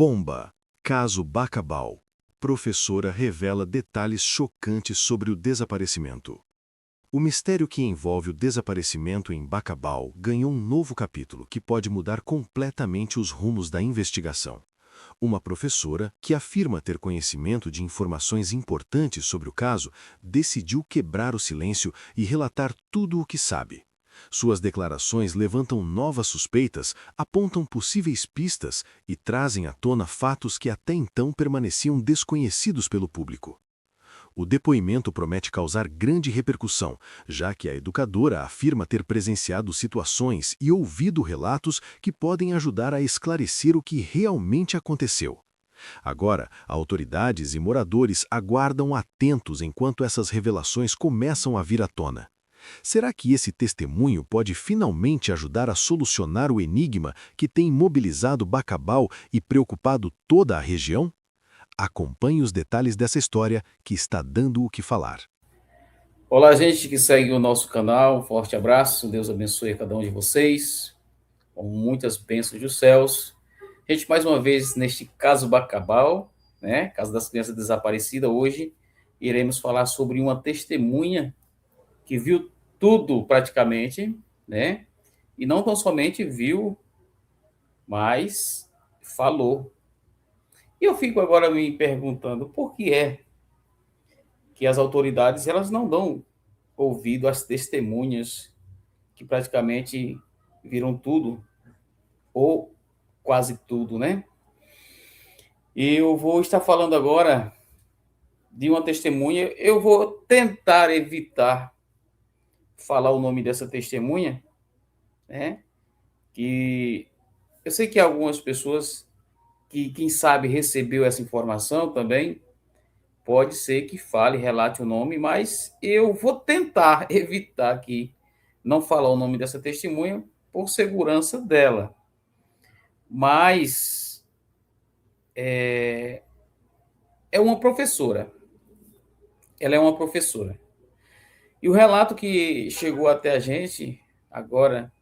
Bomba. Caso Bacabal. Professora revela detalhes chocantes sobre o desaparecimento. O mistério que envolve o desaparecimento em Bacabal ganhou um novo capítulo que pode mudar completamente os rumos da investigação. Uma professora, que afirma ter conhecimento de informações importantes sobre o caso, decidiu quebrar o silêncio e relatar tudo o que sabe. Suas declarações levantam novas suspeitas, apontam possíveis pistas e trazem à tona fatos que até então permaneciam desconhecidos pelo público. O depoimento promete causar grande repercussão, já que a educadora afirma ter presenciado situações e ouvido relatos que podem ajudar a esclarecer o que realmente aconteceu. Agora, autoridades e moradores aguardam atentos enquanto essas revelações começam a vir à tona. Será que esse testemunho pode finalmente ajudar a solucionar o enigma que tem mobilizado Bacabal e preocupado toda a região? Acompanhe os detalhes dessa história que está dando o que falar. Olá, gente que segue o nosso canal. Um forte abraço. Deus abençoe a cada um de vocês, com muitas bênçãos dos céus. Gente, mais uma vez, neste caso Bacabal, né? Caso das crianças desaparecidas, hoje iremos falar sobre uma testemunha que viu tudo praticamente, né? E não tão somente viu, mas falou. E eu fico agora me perguntando por que é que as autoridades elas não dão ouvido às testemunhas que praticamente viram tudo, ou quase tudo, né? E eu vou estar falando agora de uma testemunha. Eu vou tentar evitar falar o nome dessa testemunha, né? Que eu sei que algumas pessoas que, quem sabe, recebeu essa informação também, pode ser que fale, relate o nome, mas eu vou tentar evitar aqui não falar o nome dessa testemunha por segurança dela. Mas é uma professora. Ela é uma professora. E o relato que chegou até a gente agora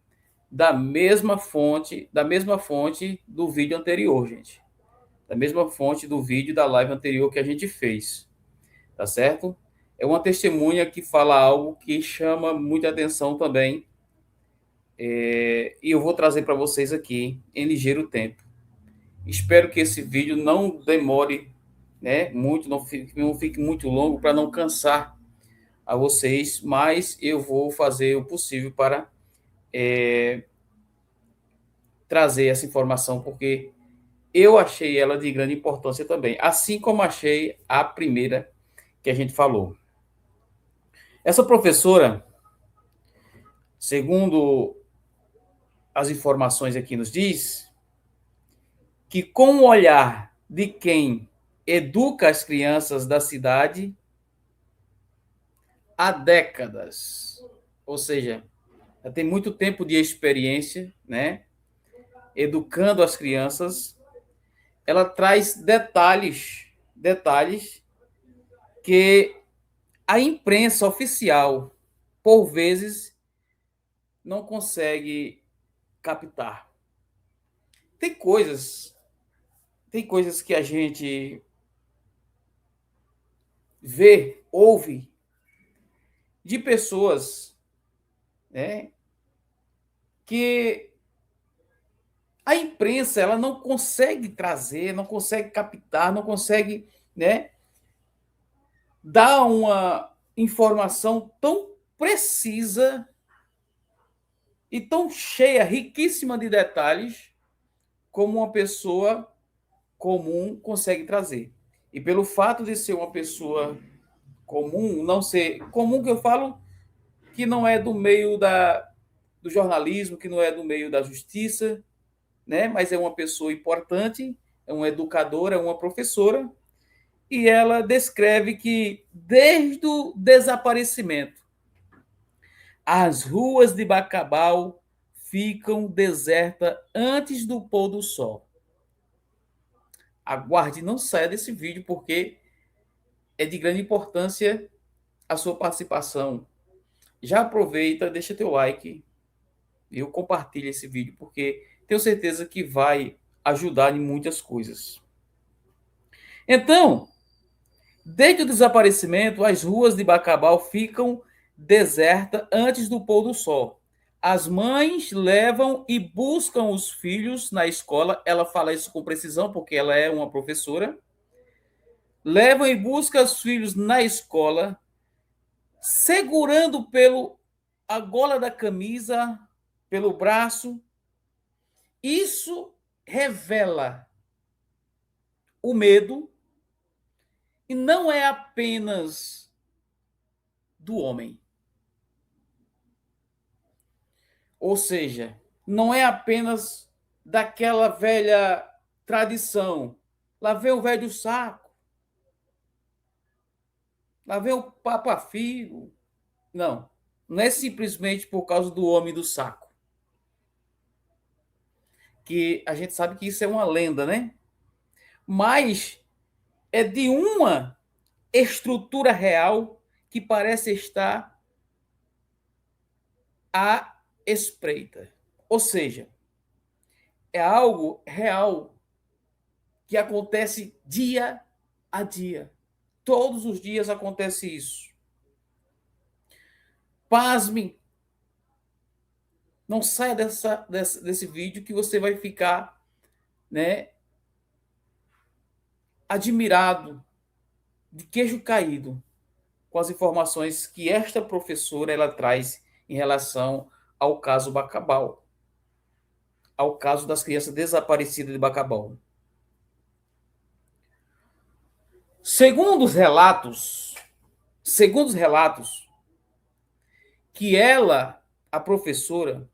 da mesma fonte do vídeo anterior, gente. Da mesma fonte do vídeo da live anterior que a gente fez, tá certo? É uma testemunha que fala algo que chama muita atenção também, e eu vou trazer para vocês aqui em ligeiro tempo. Espero que esse vídeo não demore, né, muito, não fique muito longo para não cansar a vocês, mas eu vou fazer o possível para trazer essa informação, porque eu achei ela de grande importância também, assim como achei a primeira que a gente falou. Essa professora, segundo as informações aqui nos diz, que com o olhar de quem educa as crianças da cidade há décadas, ou seja, já tem muito tempo de experiência, né, educando as crianças, ela traz detalhes que a imprensa oficial, por vezes, não consegue captar. Tem coisas, tem coisas que a gente vê, ouve de pessoas, né, que a imprensa ela não consegue trazer, não consegue captar, não consegue, né, dar uma informação tão precisa e tão cheia, riquíssima de detalhes, como uma pessoa comum consegue trazer. E pelo fato de ser uma pessoa comum, não ser comum que eu falo que não é do meio do jornalismo, que não é do meio da justiça, né? Mas é uma pessoa importante, é uma educadora, é uma professora, e ela descreve que desde o desaparecimento, as ruas de Bacabal ficam desertas antes do pôr do sol. Aguarde, não saia desse vídeo, porque é de grande importância a sua participação. Já aproveita, deixa teu like, eu compartilho esse vídeo, porque tenho certeza que vai ajudar em muitas coisas. Então, desde o desaparecimento, as ruas de Bacabal ficam desertas antes do pôr do sol. As mães levam e buscam os filhos na escola. Ela fala isso com precisão, porque ela é uma professora. Levam e buscam os filhos na escola, segurando pelo a gola da camisa, pelo braço. Isso revela o medo, e não é apenas do homem. Ou seja, não é apenas daquela velha tradição. Lá vem o velho saco, lá vem o Papa Filho. Não, não é simplesmente por causa do homem do saco. Que a gente sabe que isso é uma lenda, né? Mas é de uma estrutura real que parece estar à espreita. Ou seja, é algo real que acontece dia a dia. Todos os dias acontece isso. Pasme, não saia desse vídeo que você vai ficar, né, admirado, de queijo caído, com as informações que esta professora ela traz em relação ao caso Bacabal, ao caso das crianças desaparecidas de Bacabal. Segundo os relatos que ela, a professora,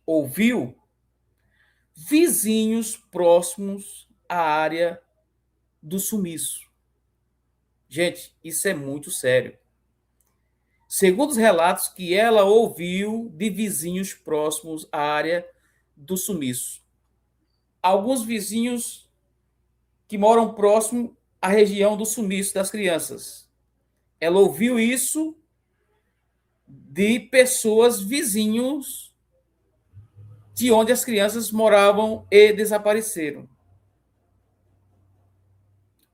ouviu, vizinhos próximos à área do sumiço. Gente, isso é muito sério. Segundo os relatos que ela ouviu de vizinhos próximos à área do sumiço. Alguns vizinhos que moram próximo à região do sumiço das crianças. Ela ouviu isso de pessoas vizinhos de onde as crianças moravam e desapareceram.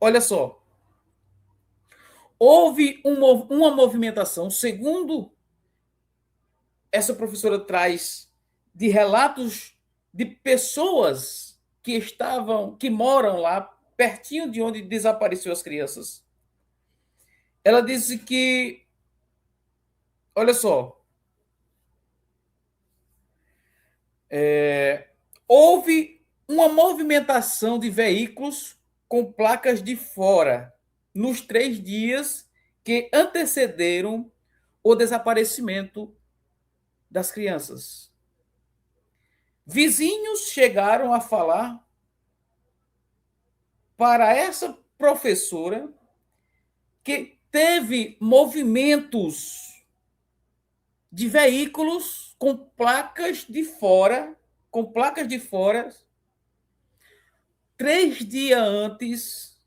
Olha só, houve uma movimentação, segundo essa professora traz, de relatos de pessoas que moram lá, pertinho de onde desapareceu as crianças. Ela disse que, olha só, houve uma movimentação de veículos com placas de fora nos 3 dias que antecederam o desaparecimento das crianças. Vizinhos chegaram a falar para essa professora que teve movimentos de veículos com placas de fora, 3 dias antes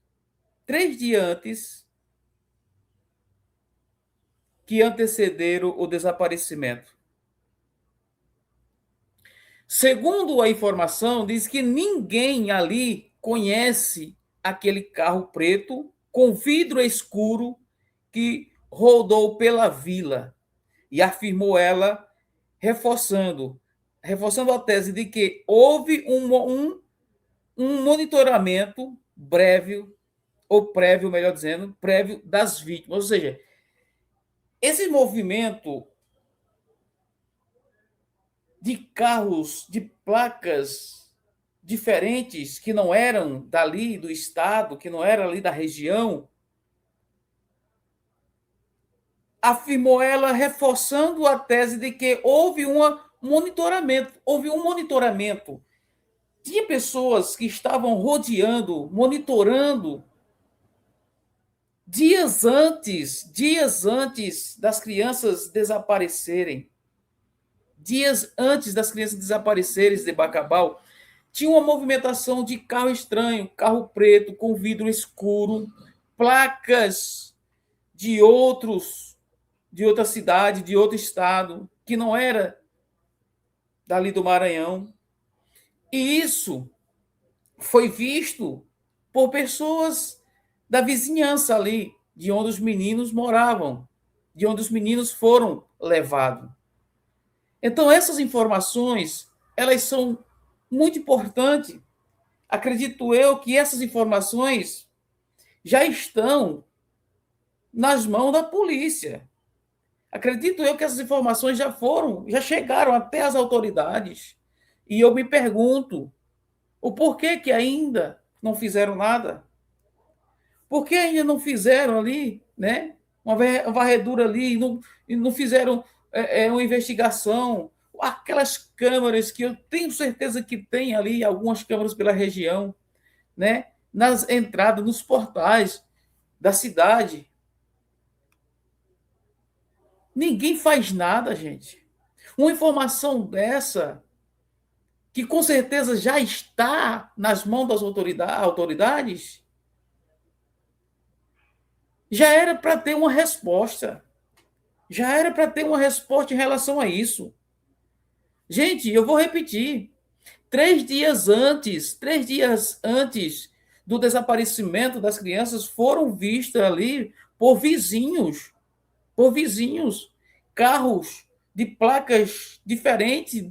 que antecederam o desaparecimento. Segundo a informação, diz que ninguém ali conhece aquele carro preto com vidro escuro que rodou pela vila. E afirmou ela, reforçando a tese de que houve um monitoramento breve, ou prévio, melhor dizendo, prévio das vítimas. Ou seja, esse movimento de carros, de placas diferentes, que não eram dali do estado, que não eram ali da região, afirmou ela, reforçando a tese de que houve um monitoramento. Tinha pessoas que estavam rodeando, monitorando, dias antes das crianças desaparecerem. Dias antes das crianças desaparecerem de Bacabal, tinha uma movimentação de carro estranho, carro preto, com vidro escuro, placas de outra cidade, de outro estado, que não era dali do Maranhão. E isso foi visto por pessoas da vizinhança ali, de onde os meninos moravam, de onde os meninos foram levados. Então, essas informações, elas são muito importantes. Acredito eu que essas informações já estão nas mãos da polícia. Acredito eu que essas informações já chegaram até as autoridades. E eu me pergunto, o porquê que ainda não fizeram nada? Por que ainda não fizeram ali, né? Uma varredura ali, e não fizeram uma investigação? Aquelas câmaras que eu tenho certeza que tem ali, algumas câmaras pela região, né? Nas entradas, nos portais da cidade. Ninguém faz nada, gente. Uma informação dessa, que com certeza já está nas mãos das autoridades, já era para ter uma resposta. Já era para ter uma resposta em relação a isso. Gente, eu vou repetir. 3 dias antes do desaparecimento das crianças, foram vistas ali por vizinhos, carros de placas diferentes,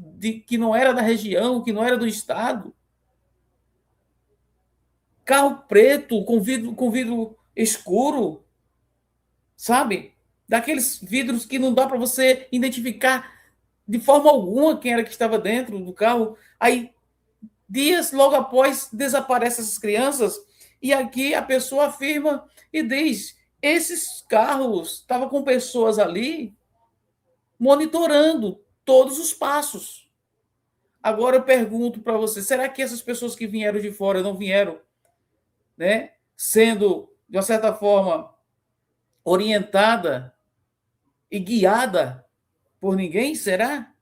que não era da região, que não era do estado. Carro preto, com vidro escuro, sabe? Daqueles vidros que não dá para você identificar de forma alguma quem era que estava dentro do carro. Aí, dias logo após, desaparecem essas crianças, e aqui a pessoa afirma e diz: esses carros estavam com pessoas ali monitorando todos os passos. Agora eu pergunto para você, será que essas pessoas que vieram de fora não vieram, né, sendo, de uma certa forma, orientada e guiada por ninguém? Será?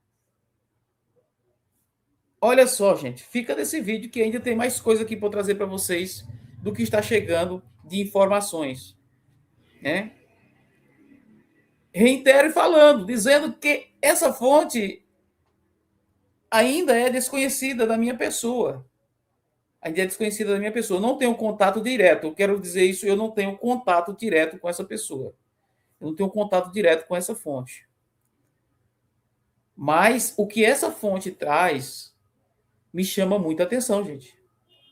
Olha só, gente, fica desse vídeo que ainda tem mais coisa aqui para trazer para vocês do que está chegando de informações, né? Reitero falando, dizendo que essa fonte ainda é desconhecida da minha pessoa. Ainda é desconhecida da minha pessoa. Eu não tenho contato direto. Eu quero dizer isso, eu não tenho contato direto com essa pessoa. Eu não tenho contato direto com essa fonte. Mas o que essa fonte traz me chama muita atenção, gente.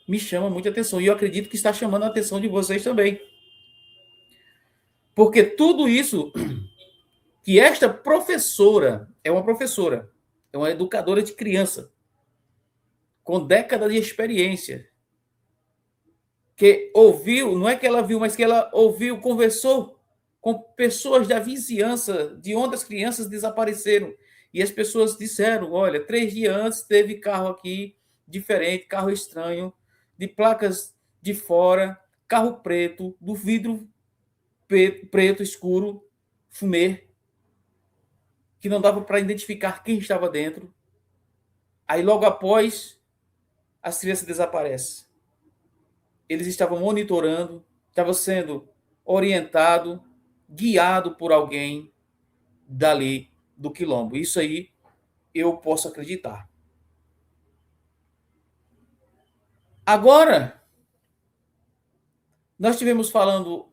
Me chama muita atenção. E eu acredito que está chamando a atenção de vocês também. Porque tudo isso que esta professora, é uma educadora de criança, com décadas de experiência, que ouviu, não é que ela viu, mas que ela ouviu, conversou com pessoas da vizinhança, de onde as crianças desapareceram. E as pessoas disseram: olha, 3 dias antes teve carro aqui diferente, carro estranho, de placas de fora, carro preto, do vidro preto escuro, fumê, que não dava para identificar quem estava dentro. Aí, logo após, as crianças desaparecem. Eles estavam monitorando, estavam sendo orientado, guiado por alguém dali do quilombo. Isso aí eu posso acreditar. Agora, nós tivemos falando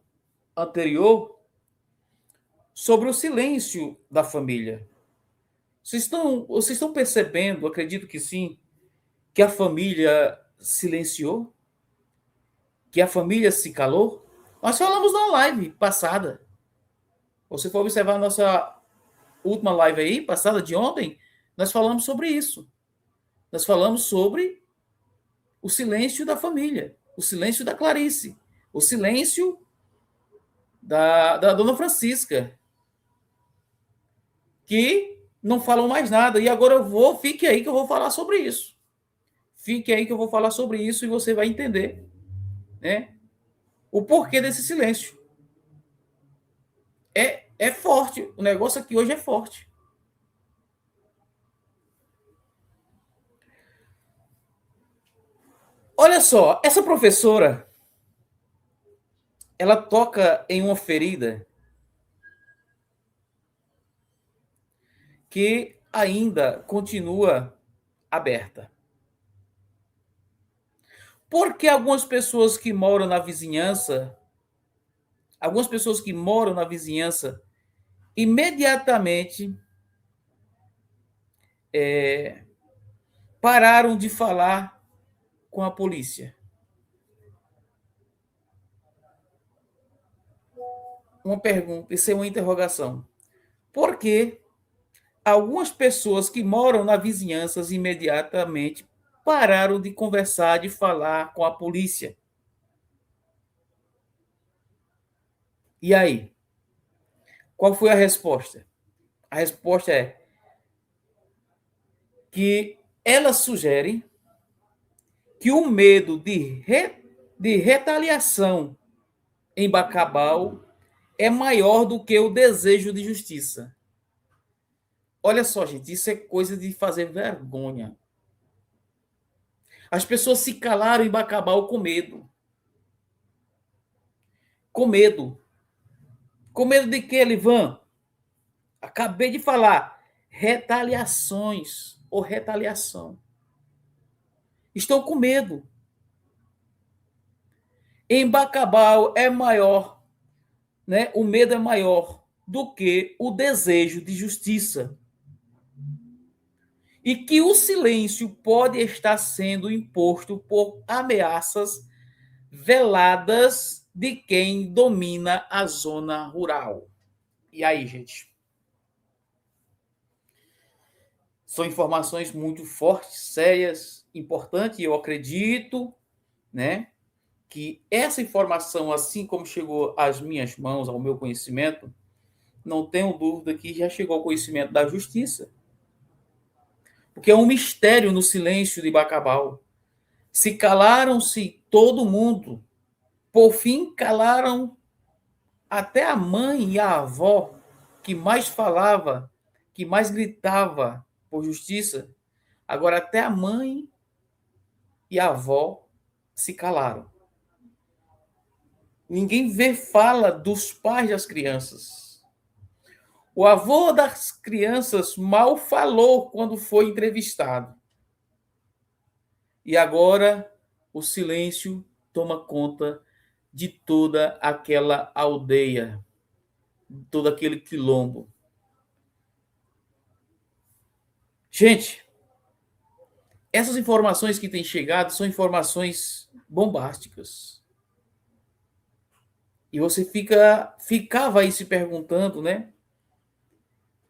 anterior sobre o silêncio da família. Vocês estão percebendo, acredito que sim, que a família silenciou? Que a família se calou? Nós falamos na live passada. Você for observar a nossa última live aí, passada de ontem, nós falamos sobre isso. Nós falamos sobre o silêncio da família, o silêncio da Clarice, o silêncio da dona Francisca, que não falam mais nada. E agora fique aí que eu vou falar sobre isso. Fique aí que eu vou falar sobre isso e você vai entender, né, o porquê desse silêncio. É forte. O negócio aqui hoje é forte. Olha só, essa professora, ela toca em uma ferida que ainda continua aberta. Porque algumas pessoas que moram na vizinhança, imediatamente pararam de falar com a polícia. Uma pergunta, isso é uma interrogação. Por que algumas pessoas que moram na vizinhança imediatamente pararam de conversar, de falar com a polícia? E aí? Qual foi a resposta? A resposta é que ela sugere que o medo de retaliação em Bacabal é maior do que o desejo de justiça. Olha só, gente, isso é coisa de fazer vergonha. As pessoas se calaram em Bacabal com medo. Com medo. Com medo de quê, Livan? Acabei de falar. Retaliações ou retaliação. Estão com medo. Em Bacabal é maior, né? O medo é maior do que o desejo de justiça. E que o silêncio pode estar sendo imposto por ameaças veladas de quem domina a zona rural. E aí, gente? São informações muito fortes, sérias, importantes, e eu acredito, né, que essa informação, assim como chegou às minhas mãos, ao meu conhecimento, não tenho dúvida que já chegou ao conhecimento da justiça. Porque é um mistério no silêncio de Bacabal. Se calaram-se todo mundo. Por fim, calaram até a mãe e a avó, que mais falava, que mais gritava por justiça. Agora, até a mãe e a avó se calaram. Ninguém vê fala dos pais das crianças. O avô das crianças mal falou quando foi entrevistado. E agora o silêncio toma conta de toda aquela aldeia, todo aquele quilombo. Gente, essas informações que têm chegado são informações bombásticas. E você ficava aí se perguntando, né?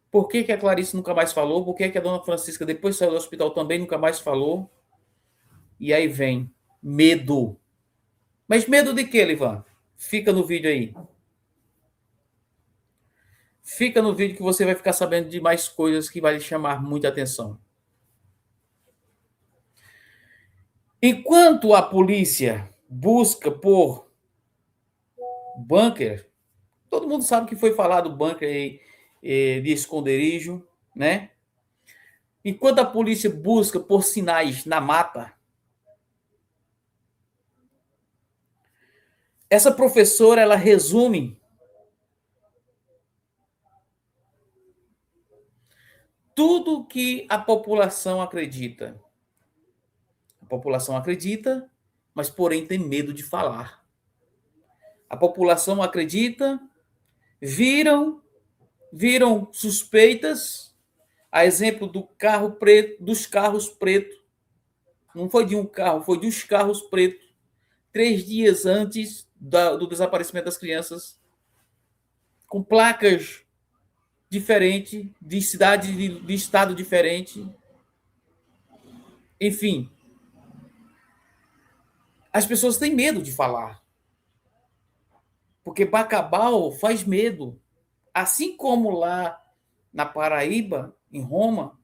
Por que a Clarice nunca mais falou? Por que a dona Francisca, depois saiu do hospital, também nunca mais falou? E aí vem medo. Mas medo de quê, Livan? Fica no vídeo aí. Fica no vídeo que você vai ficar sabendo de mais coisas que vai lhe chamar muita atenção. Enquanto a polícia busca por bunker, todo mundo sabe que foi falado bunker de esconderijo, né? Enquanto a polícia busca por sinais na mata, essa professora, ela resume tudo que a população acredita. A população acredita, mas porém tem medo de falar. A população acredita, viram suspeitas, a exemplo do carro preto, dos carros pretos. Não foi de um carro, foi dos carros pretos. 3 dias antes do desaparecimento das crianças, com placas diferentes, de cidade, de estado diferente. Enfim, as pessoas têm medo de falar. Porque Bacabal faz medo. Assim como lá na Paraíba, em Roma,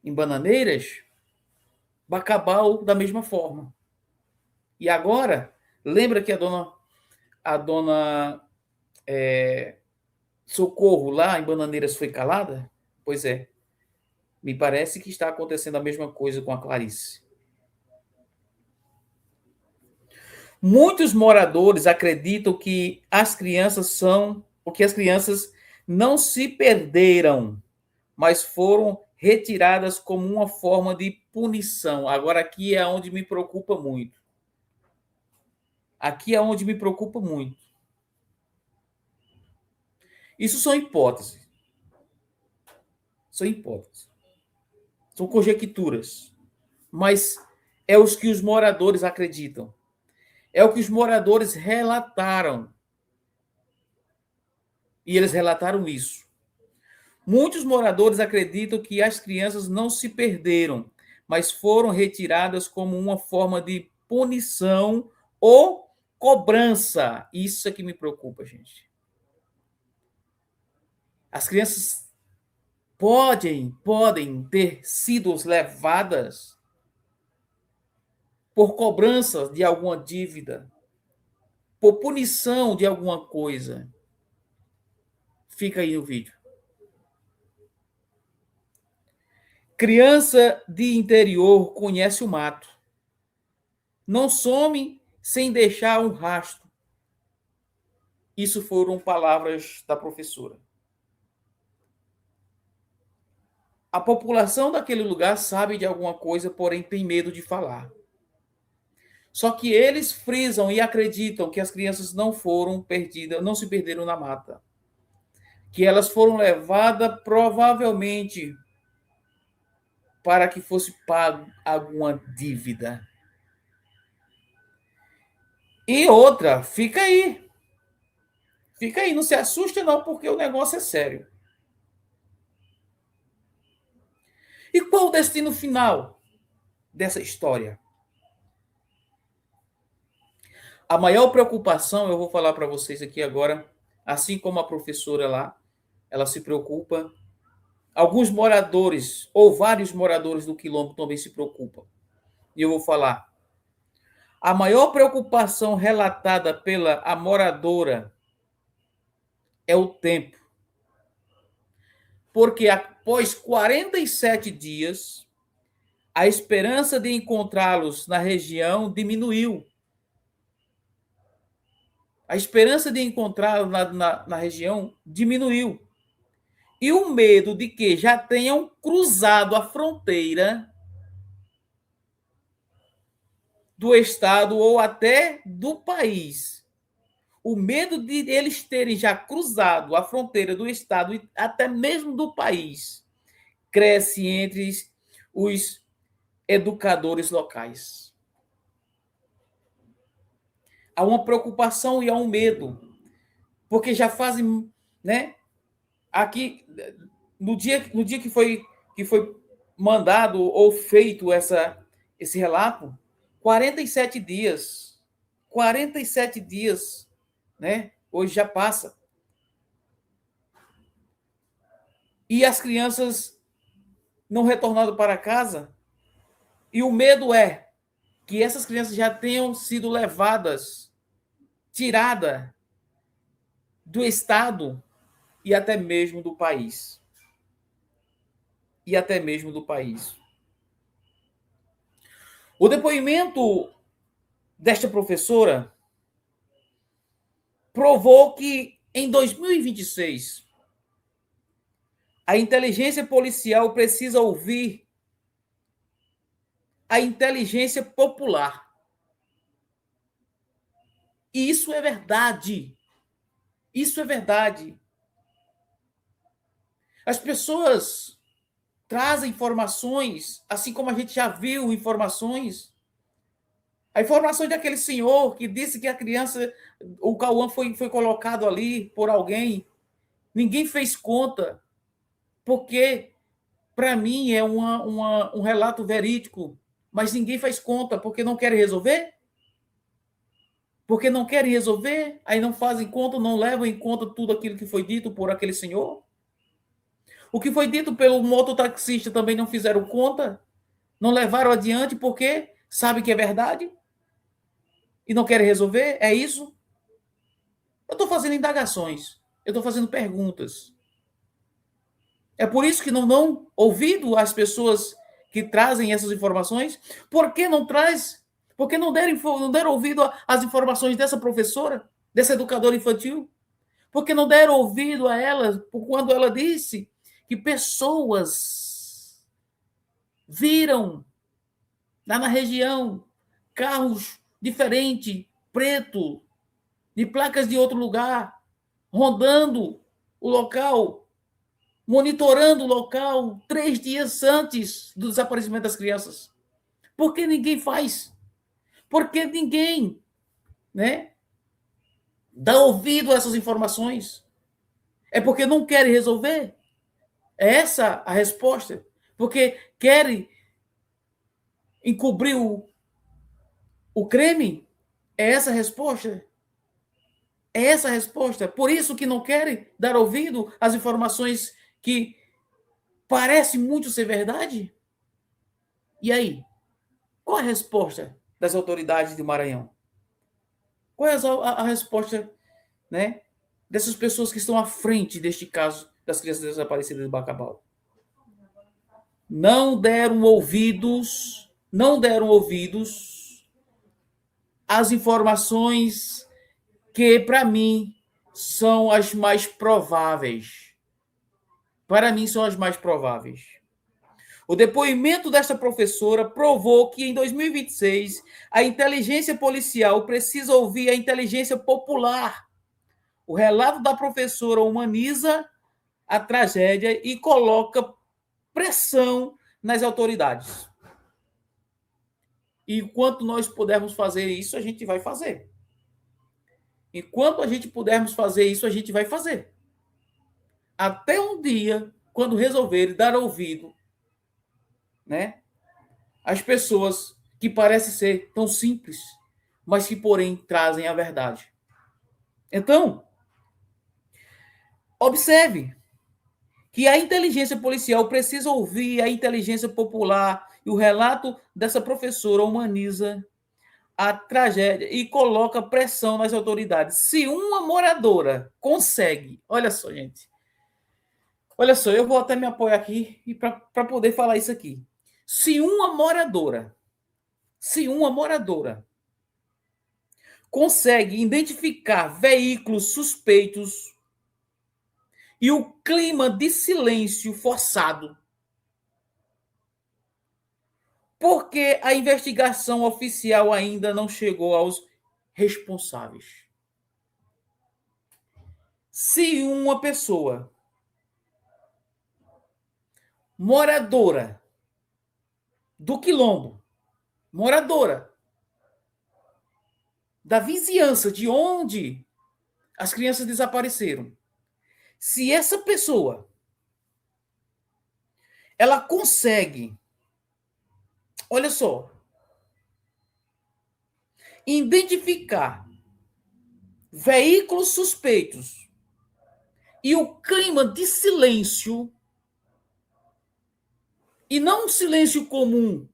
em Bananeiras, Bacabal da mesma forma. E agora, lembra que a dona Socorro lá em Bananeiras foi calada? Pois é. Me parece que está acontecendo a mesma coisa com a Clarice. Muitos moradores acreditam que as crianças não se perderam, mas foram retiradas como uma forma de punição. Agora, aqui é onde me preocupa muito. Aqui é onde me preocupa muito. Isso são hipóteses. São hipóteses. São conjecturas. Mas é os que os moradores acreditam. É o que os moradores relataram. E eles relataram isso. Muitos moradores acreditam que as crianças não se perderam, mas foram retiradas como uma forma de punição ou cobrança. Isso é que me preocupa, gente. As crianças podem ter sido levadas por cobrança de alguma dívida, por punição de alguma coisa. Fica aí o vídeo. Criança de interior conhece o mato. Não some sem deixar um rastro. Isso foram palavras da professora. A população daquele lugar sabe de alguma coisa, porém tem medo de falar. Só que eles frisam e acreditam que as crianças não foram perdidas, não se perderam na mata. Que elas foram levadas provavelmente para que fosse pago alguma dívida. E outra, fica aí. Fica aí, não se assusta não, porque o negócio é sério. E qual o destino final dessa história? A maior preocupação, eu vou falar para vocês aqui agora, assim como a professora lá, ela se preocupa. Alguns moradores, ou vários moradores do quilombo também se preocupam. E eu vou falar. A maior preocupação relatada pela a moradora é o tempo. Porque após 47 dias, a esperança de encontrá-los na região diminuiu. A esperança de encontrá-los na região diminuiu. E o medo de que já tenham cruzado a fronteira do estado ou até do país. O medo de eles terem já cruzado a fronteira do estado e até mesmo do país cresce entre os educadores locais. Há uma preocupação e há um medo, porque já fazem, né? Aqui, no dia que foi mandado ou feito esse relato, 47 dias. 47 dias, né? Hoje já passa. E as crianças não retornaram para casa. E o medo é que essas crianças já tenham sido levadas, tiradas do estado e até mesmo do país. E até mesmo do país. O depoimento desta professora provou que em 2026 a inteligência policial precisa ouvir a inteligência popular. E isso é verdade. Isso é verdade. As pessoas trazem informações, assim como a gente já viu informações. A informação daquele senhor que disse que a criança, o Cauã foi colocado ali por alguém. Ninguém fez conta, porque, para mim, é um relato verídico, mas ninguém faz conta, porque não querem resolver? Porque não querem resolver, aí não fazem conta, não levam em conta tudo aquilo que foi dito por aquele senhor? O que foi dito pelo mototaxista também não fizeram conta? Não levaram adiante porque sabem que é verdade? E não querem resolver? É isso? Eu estou fazendo indagações. Eu estou fazendo perguntas. É por isso que não ouvido as pessoas que trazem essas informações. Por que não traz? Por que não deram ouvido às informações dessa professora, dessa educadora infantil? Por que não deram ouvido a ela quando ela disse que pessoas viram lá na região, carros diferentes, preto, de placas de outro lugar, rondando o local, monitorando o local 3 dias antes do desaparecimento das crianças. Por que ninguém faz? Porque ninguém, né, dá ouvido a essas informações. É porque não querem resolver? É essa a resposta? Porque querem encobrir o crime? É essa a resposta? É essa a resposta? Por isso que não querem dar ouvido às informações que parecem muito ser verdade? E aí? Qual a resposta das autoridades do Maranhão? Qual é a resposta, né, dessas pessoas que estão à frente deste caso das crianças desaparecidas de Bacabal? Não deram ouvidos às informações que, para mim, são as mais prováveis. Para mim, são as mais prováveis. O depoimento desta professora provou que, em 2026, a inteligência policial precisa ouvir a inteligência popular. O relato da professora humaniza a tragédia e coloca pressão nas autoridades. E enquanto nós pudermos fazer isso, a gente vai fazer. Enquanto a gente pudermos fazer isso, a gente vai fazer. Até um dia, quando resolverem dar ouvido, né, às pessoas que parecem ser tão simples, mas que, porém, trazem a verdade. Então, observe que a inteligência policial precisa ouvir a inteligência popular e o relato dessa professora humaniza a tragédia e coloca pressão nas autoridades. Se uma moradora consegue, olha só, gente, olha só, eu vou até me apoiar aqui para poder falar isso aqui. Se uma moradora consegue identificar veículos suspeitos e o clima de silêncio forçado, porque a investigação oficial ainda não chegou aos responsáveis. Se uma pessoa moradora do Quilombo, moradora da vizinhança de onde as crianças desapareceram, se essa pessoa ela consegue, olha só, identificar veículos suspeitos e o clima de silêncio, e não um silêncio comum,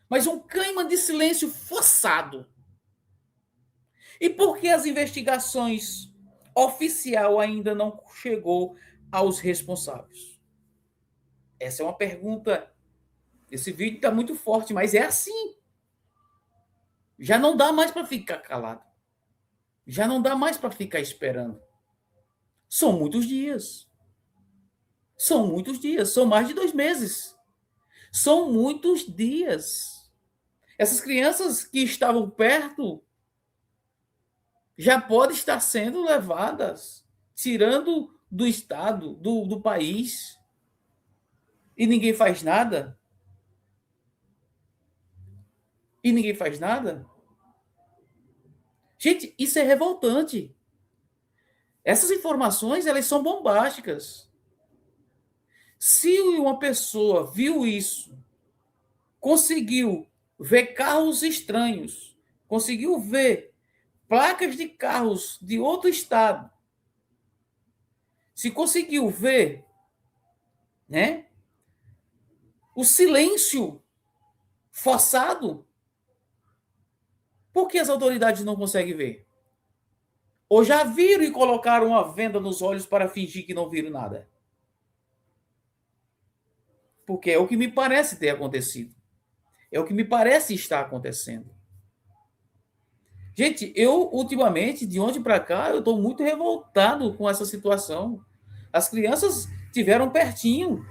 mas um clima de silêncio forçado. E por que as investigações oficial ainda não chegou aos responsáveis? Essa é uma pergunta. Esse vídeo está muito forte, mas é assim. Já não dá mais para ficar calado. Já não dá mais para ficar esperando. São muitos dias. São muitos dias. São mais de 2 meses. São muitos dias. Essas crianças que estavam perto já podem estar sendo levadas, tirando do estado, do país, e ninguém faz nada? E ninguém faz nada? Gente, isso é revoltante. Essas informações, elas são bombásticas. Se uma pessoa viu isso, conseguiu ver carros estranhos, conseguiu ver placas de carros de outro estado, se conseguiu ver, né, o silêncio forçado, por que as autoridades não conseguem ver? Ou já viram e colocaram uma venda nos olhos para fingir que não viram nada? Porque é o que me parece ter acontecido. É o que me parece estar acontecendo. Gente, eu, ultimamente, de ontem para cá, eu estou muito revoltado com essa situação. As crianças tiveram pertinho.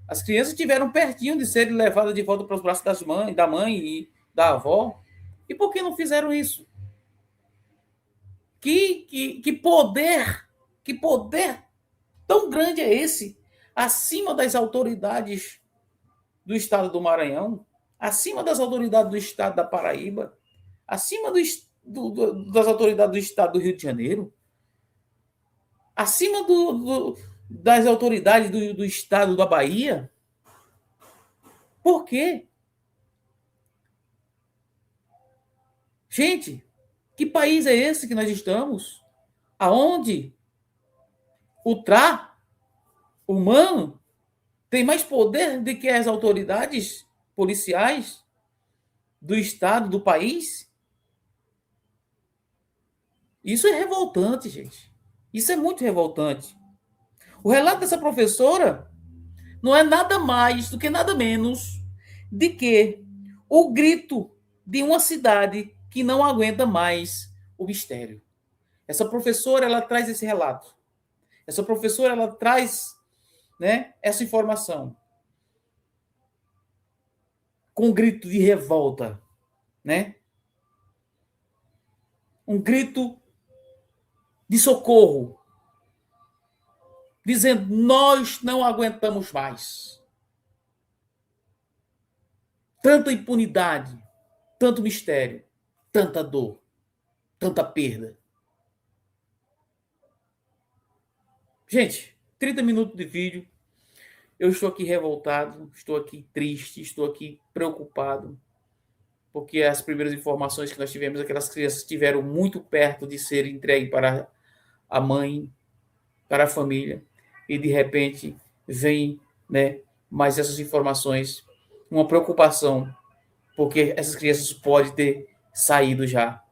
As crianças tiveram pertinho de serem levadas de volta para os braços da mãe e da avó. E por que não fizeram isso? Que poder tão grande é esse, acima das autoridades do estado do Maranhão, acima das autoridades do estado da Paraíba, acima das autoridades do estado do Rio de Janeiro, acima das autoridades do estado da Bahia? Por quê? Gente, que país é esse que nós estamos? Aonde o tra humano tem mais poder do que as autoridades policiais do estado, do país? Isso é revoltante, gente. Isso é muito revoltante. O relato dessa professora não é nada mais do que nada menos de que o grito de uma cidade que não aguenta mais o mistério. Essa professora, ela traz esse relato. Essa professora, ela traz, né, essa informação com um grito de revolta, né? Um grito de socorro, dizendo: nós não aguentamos mais. Tanta impunidade, tanto mistério, tanta dor, tanta perda. Gente, 30 minutos de vídeo. Eu estou aqui revoltado, estou aqui triste, estou aqui preocupado, porque as primeiras informações que nós tivemos, aquelas crianças estiveram muito perto de serem entregues para a mãe, para a família, e de repente vem, né, mais essas informações, uma preocupação, porque essas crianças podem ter saído já.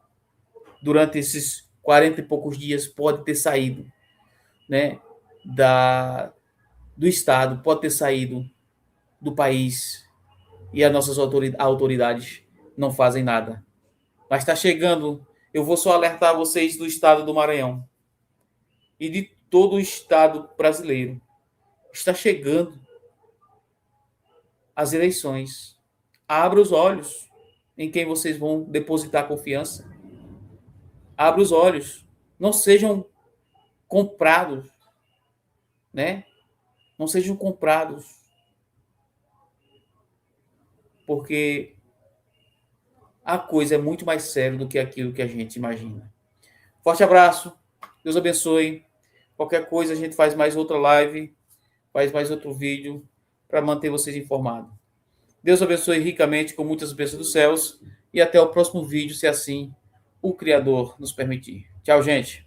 Durante esses 40 e poucos dias, pode ter saído, né, do Estado, pode ter saído do país, e as nossas autoridades não fazem nada. Mas está chegando, eu vou só alertar vocês do Estado do Maranhão e de todo o Estado brasileiro. Está chegando as eleições. Abra os olhos em quem vocês vão depositar confiança. Abra os olhos. Não sejam comprados, né? Não sejam comprados. Porque a coisa é muito mais séria do que aquilo que a gente imagina. Forte abraço. Deus abençoe. Qualquer coisa, a gente faz mais outra live, faz mais outro vídeo para manter vocês informados. Deus abençoe ricamente, com muitas bênçãos dos céus, e até o próximo vídeo, se assim o Criador nos permitir. Tchau, gente.